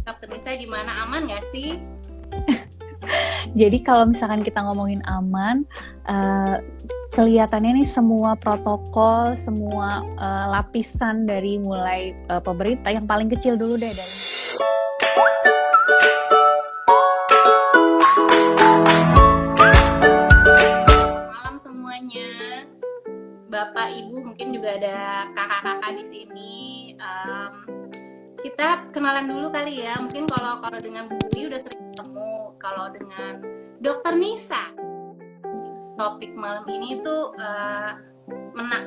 Dokter Nisa gimana, aman nggak sih? Jadi kalau misalkan kita ngomongin aman, kelihatannya nih semua protokol, semua lapisan dari mulai pemerintah yang paling kecil dulu deh dari Malam semuanya, Bapak, Ibu, mungkin juga ada kakak-kakak di sini. Kita kenalan dulu kali ya. Mungkin kalau dengan Bu Bui udah sering ketemu. Kalau dengan Dokter Nisa, topik malam ini tuh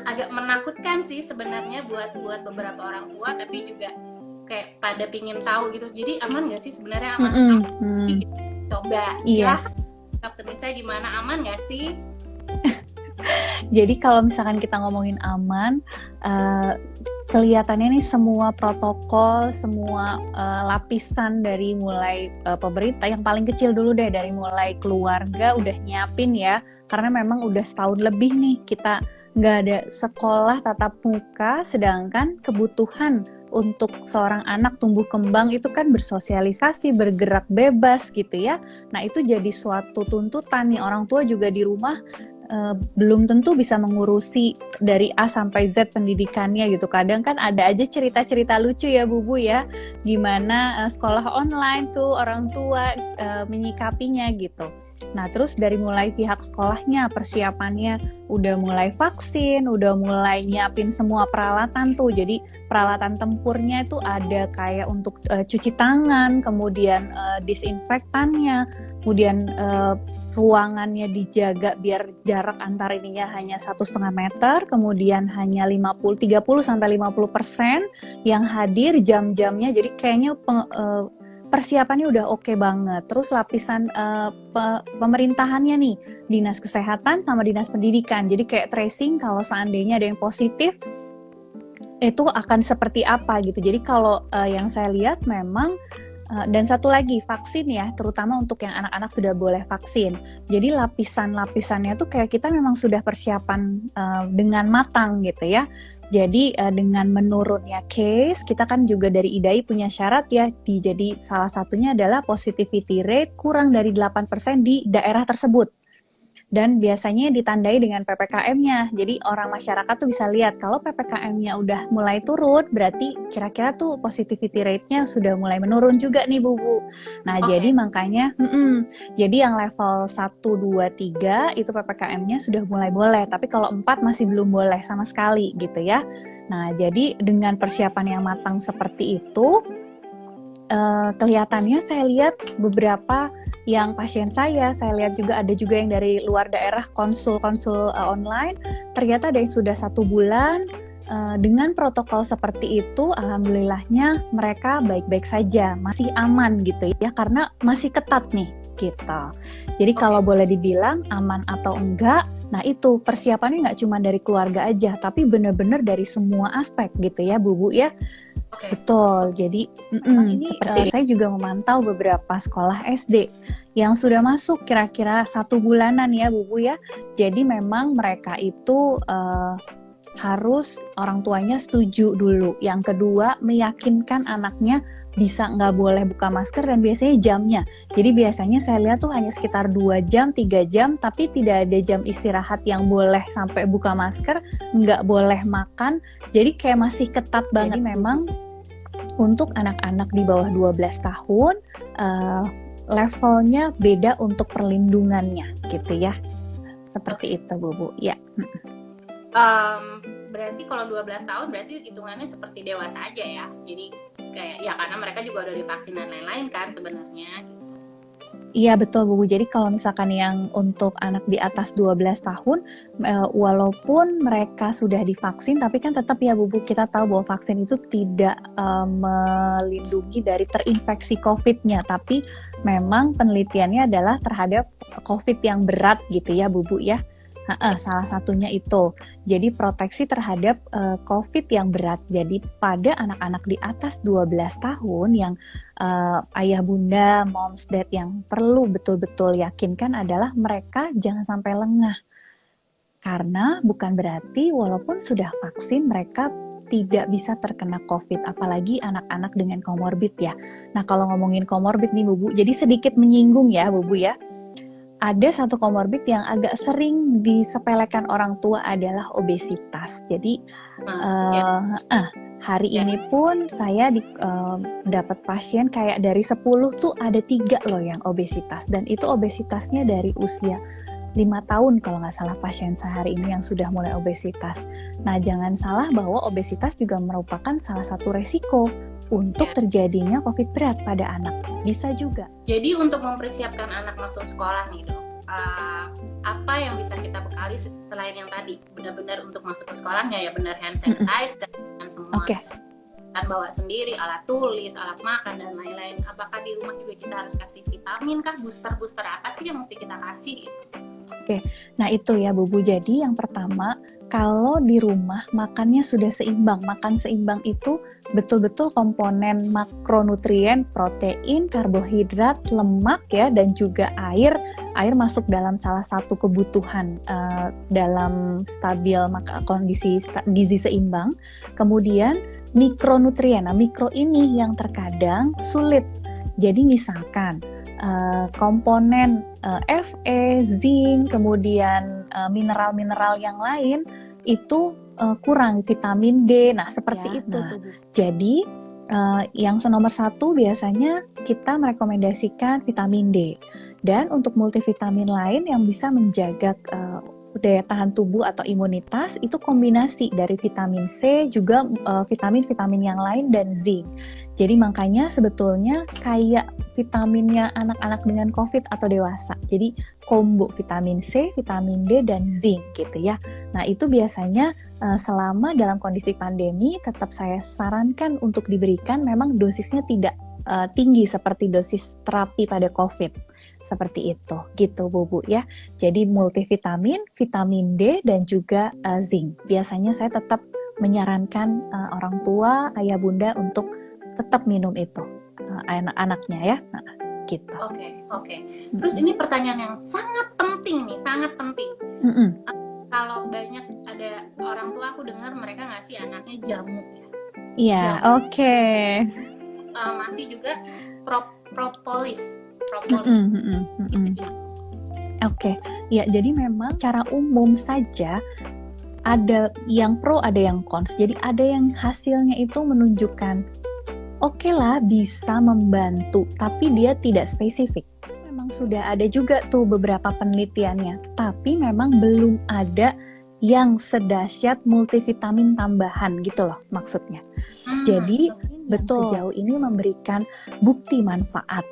agak menakutkan sih sebenarnya buat beberapa orang tua, tapi juga kayak pada pingin tahu gitu. Jadi aman nggak sih sebenarnya, aman? Gitu. Coba Yes. Dokter Nisa gimana, aman nggak sih? Jadi kalau misalkan kita ngomongin aman, kelihatannya nih semua protokol, semua lapisan dari mulai pemerintah yang paling kecil dulu deh, dari mulai keluarga udah nyiapin ya, karena memang udah setahun lebih nih kita nggak ada sekolah tatap muka, sedangkan kebutuhan untuk seorang anak tumbuh kembang itu kan bersosialisasi, bergerak bebas gitu ya. Nah itu jadi suatu tuntutan nih, orang tua juga di rumah belum tentu bisa mengurusi dari A sampai Z pendidikannya gitu. Kadang kan ada aja cerita-cerita lucu ya Bubu ya, gimana sekolah online tuh orang tua menyikapinya gitu. Nah terus dari mulai pihak sekolahnya persiapannya udah mulai vaksin, udah mulai nyiapin semua peralatan tuh. Jadi peralatan tempurnya itu ada kayak untuk cuci tangan, kemudian disinfektannya, kemudian ruangannya dijaga biar jarak antar ininya hanya 1,5 meter, kemudian hanya 30-50% yang hadir, jam-jamnya, jadi kayaknya persiapannya udah oke banget. Terus lapisan pemerintahannya nih, dinas kesehatan sama dinas pendidikan, jadi kayak tracing kalau seandainya ada yang positif itu akan seperti apa gitu. Jadi kalau yang saya lihat memang dan satu lagi vaksin ya, terutama untuk yang anak-anak sudah boleh vaksin. Jadi lapisan-lapisannya tuh kayak kita memang sudah persiapan dengan matang gitu ya. Jadi dengan menurunnya case, kita kan juga dari IDAI punya syarat ya. Jadi salah satunya adalah positivity rate kurang dari 8% di daerah tersebut. Dan biasanya ditandai dengan PPKM-nya. Jadi orang masyarakat tuh bisa lihat kalau PPKM-nya udah mulai turun, berarti kira-kira tuh positivity rate-nya sudah mulai menurun juga nih Bu. Nah, jadi makanya jadi yang level 1, 2, 3 itu PPKM-nya sudah mulai boleh, tapi kalau 4 masih belum boleh sama sekali gitu ya. Nah, jadi dengan persiapan yang matang seperti itu, kelihatannya saya lihat beberapa yang pasien saya lihat juga ada juga yang dari luar daerah konsul online, ternyata ada yang sudah 1 bulan dengan protokol seperti itu, alhamdulillahnya mereka baik-baik saja, masih aman gitu ya, karena masih ketat nih gitu. Jadi kalau boleh dibilang aman atau enggak, nah itu persiapannya nggak cuma dari keluarga aja, tapi benar-benar dari semua aspek gitu ya Bu ya. Betul, jadi seperti saya juga memantau beberapa sekolah SD yang sudah masuk kira-kira 1 bulanan ya Bu ya. Jadi memang mereka itu harus orang tuanya setuju dulu. Yang kedua, meyakinkan anaknya bisa nggak boleh buka masker dan biasanya jamnya. Jadi biasanya saya lihat tuh hanya sekitar 2 jam, 3 jam, tapi tidak ada jam istirahat yang boleh sampai buka masker, nggak boleh makan. Jadi kayak masih ketat banget. Jadi memang untuk anak-anak di bawah 12 tahun, levelnya beda untuk perlindungannya gitu ya. Seperti itu Bu. Ya. Berarti kalau 12 tahun berarti hitungannya seperti dewasa aja ya. Jadi kayak ya karena mereka juga udah divaksin dan lain-lain kan sebenarnya. Iya betul Bu. Jadi kalau misalkan yang untuk anak di atas 12 tahun, walaupun mereka sudah divaksin, tapi kan tetap ya Bu, kita tahu bahwa vaksin itu tidak melindungi dari terinfeksi COVID-nya, tapi memang penelitiannya adalah terhadap COVID yang berat gitu ya Bu ya. Salah satunya itu. Jadi proteksi terhadap COVID yang berat. Jadi pada anak-anak di atas 12 tahun yang ayah bunda, moms, dad yang perlu betul-betul yakinkan adalah mereka jangan sampai lengah. Karena bukan berarti walaupun sudah vaksin mereka tidak bisa terkena COVID, apalagi anak-anak dengan komorbid ya. Nah, kalau ngomongin komorbid nih Bu, jadi sedikit menyinggung ya Bu ya. Ada satu komorbid yang agak sering disepelekan orang tua adalah obesitas. Jadi hari ini pun saya dapat pasien kayak dari 10 tuh ada 3 loh yang obesitas, dan itu obesitasnya dari usia 5 tahun kalau nggak salah pasien saya hari ini yang sudah mulai obesitas. Nah, jangan salah bahwa obesitas juga merupakan salah satu resiko untuk terjadinya COVID berat pada anak. Bisa juga. Jadi untuk mempersiapkan anak masuk sekolah nih Dok, apa yang bisa kita bekali selain yang tadi? Benar-benar untuk masuk ke sekolahnya ya benar hand sanitizer dan semua. Kan bawa sendiri alat tulis, alat makan dan lain-lain. Apakah di rumah juga kita harus kasih vitamin kah? Booster apa sih yang mesti kita kasih gitu? Nah itu ya Bu. Jadi yang pertama, kalau di rumah makannya sudah seimbang. Makan seimbang itu betul-betul komponen makronutrien, protein, karbohidrat, lemak ya, dan juga air. Air masuk dalam salah satu kebutuhan dalam stabil kondisi gizi seimbang. Kemudian mikronutrien. Nah, mikro ini yang terkadang sulit. Jadi misalkan komponen Fe, zinc, kemudian mineral-mineral yang lain itu kurang, vitamin D. Nah, seperti itu tuh. Jadi yang nomor 1 biasanya kita merekomendasikan vitamin D. Dan untuk multivitamin lain yang bisa menjaga daya tahan tubuh atau imunitas itu kombinasi dari vitamin C juga vitamin-vitamin yang lain dan zinc. Jadi makanya sebetulnya kayak vitaminnya anak-anak dengan COVID atau dewasa. Jadi combo vitamin C, vitamin D dan zinc gitu ya. Nah, itu biasanya selama dalam kondisi pandemi tetap saya sarankan untuk diberikan, memang dosisnya tidak tinggi seperti dosis terapi pada COVID. Seperti itu, gitu Bu ya. Jadi multivitamin, vitamin D dan juga zinc. Biasanya saya tetap menyarankan orang tua, ayah bunda untuk tetap minum itu anak-anaknya ya. Nah, gitu. Oke. Terus ini pertanyaan yang sangat penting nih, sangat penting. Kalau banyak ada orang tua aku dengar mereka ngasih anaknya jamu ya. Iya, oke. Masih juga propolis. Oke, ya jadi memang cara umum saja ada yang pro, ada yang cons. Jadi ada yang hasilnya itu menunjukkan oke lah bisa membantu, tapi dia tidak spesifik. Memang sudah ada juga tuh beberapa penelitiannya, tapi memang belum ada yang sedahsyat multivitamin tambahan gitu loh maksudnya. Jadi betul sejauh ini memberikan bukti manfaat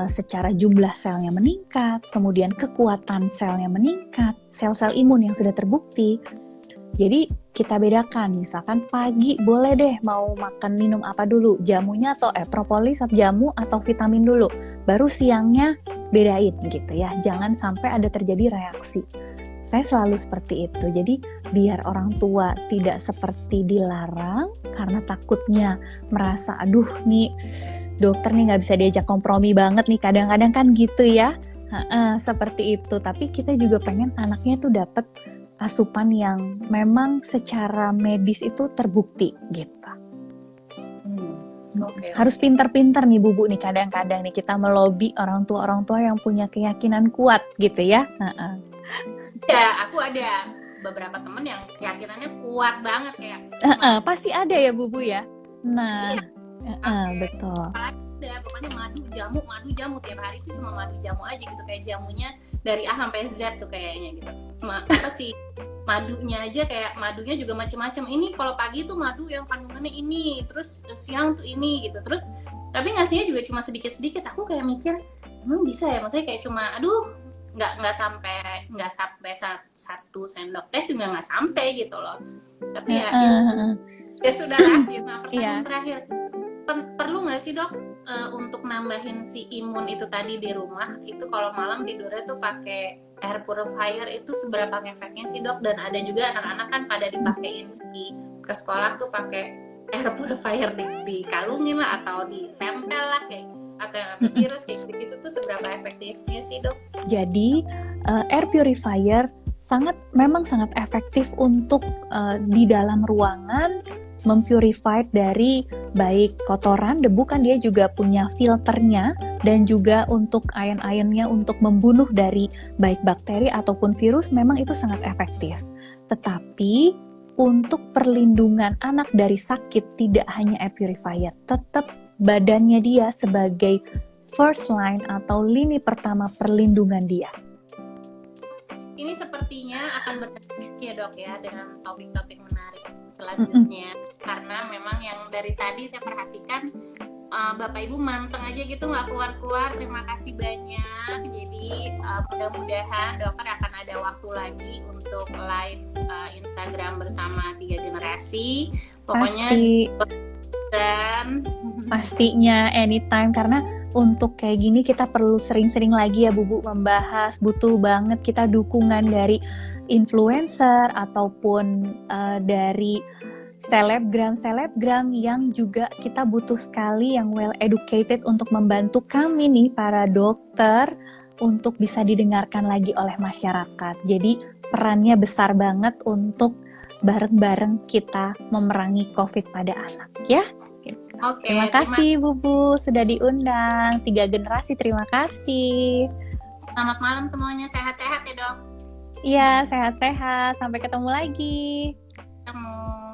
secara jumlah selnya meningkat, kemudian kekuatan selnya meningkat, sel-sel imun yang sudah terbukti. Jadi kita bedakan, misalkan pagi boleh deh mau makan minum apa dulu, jamunya atau propolis atau jamu atau vitamin dulu, baru siangnya bedain gitu ya, jangan sampai ada terjadi reaksi. Saya selalu seperti itu, jadi biar orang tua tidak seperti dilarang karena takutnya merasa aduh nih dokter nih nggak bisa diajak kompromi banget nih, kadang-kadang kan gitu ya. Seperti itu, tapi kita juga pengen anaknya tuh dapat asupan yang memang secara medis itu terbukti gitu. Harus pintar-pintar nih Bu nih, kadang-kadang nih kita melobi orang tua yang punya keyakinan kuat gitu ya. Ya, aku ada beberapa temen yang keyakinannya kuat banget kayak. Pasti ada ya Bu ya. Nah, betul. Udah pokoknya madu jamu tiap hari itu cuma madu jamu aja gitu, kayak jamunya dari A sampai Z tuh kayaknya gitu. Apa sih madunya aja, kayak madunya juga macam-macam. Ini kalau pagi tuh madu yang kandungannya ini, terus siang tuh ini gitu. Terus tapi ngasihnya juga cuma sedikit-sedikit. Aku kayak mikir, emang bisa ya? Maksudnya kayak cuma nggak sampai 1 sendok teh juga nggak sampai gitu loh. Tapi ya sudah lah gitu. Nah, pertanyaan terakhir, perlu nggak sih Dok untuk nambahin si imun itu tadi di rumah, itu kalau malam tidurnya tuh pakai air purifier, itu seberapa efeknya sih Dok? Dan ada juga anak-anak kan pada dipakein ke sekolah tuh pakai air purifier, dikalungin lah atau ditempel lah kayak, atau yang virus kayak gitu tuh seberapa efektifnya sih Dok? Jadi air purifier memang sangat efektif untuk di dalam ruangan mempurified dari baik kotoran, debu kan dia juga punya filternya, dan juga untuk ion-ionnya untuk membunuh dari baik bakteri ataupun virus memang itu sangat efektif. Tetapi untuk perlindungan anak dari sakit tidak hanya air purifier, tetap badannya dia sebagai first line atau lini pertama perlindungan dia. Ini sepertinya akan berkaitan ya dok ya dengan topik-topik menarik selanjutnya, karena memang yang dari tadi saya perhatikan Bapak Ibu manteng aja gitu, nggak keluar-keluar. Terima kasih banyak. Jadi mudah-mudahan dokter akan ada waktu lagi untuk live Instagram bersama 3 generasi. Pokoknya dan pastinya anytime, karena untuk kayak gini kita perlu sering-sering lagi ya Bu membahas, butuh banget kita dukungan dari influencer ataupun dari selebgram yang juga kita butuh sekali yang well educated untuk membantu kami nih para dokter untuk bisa didengarkan lagi oleh masyarakat. Jadi perannya besar banget untuk bareng-bareng kita memerangi COVID pada anak ya. Oke, terima kasih Bu sudah diundang. 3 generasi, terima kasih. Selamat malam semuanya, sehat-sehat ya dok. Iya, sehat-sehat. Sampai ketemu lagi. Ketemu.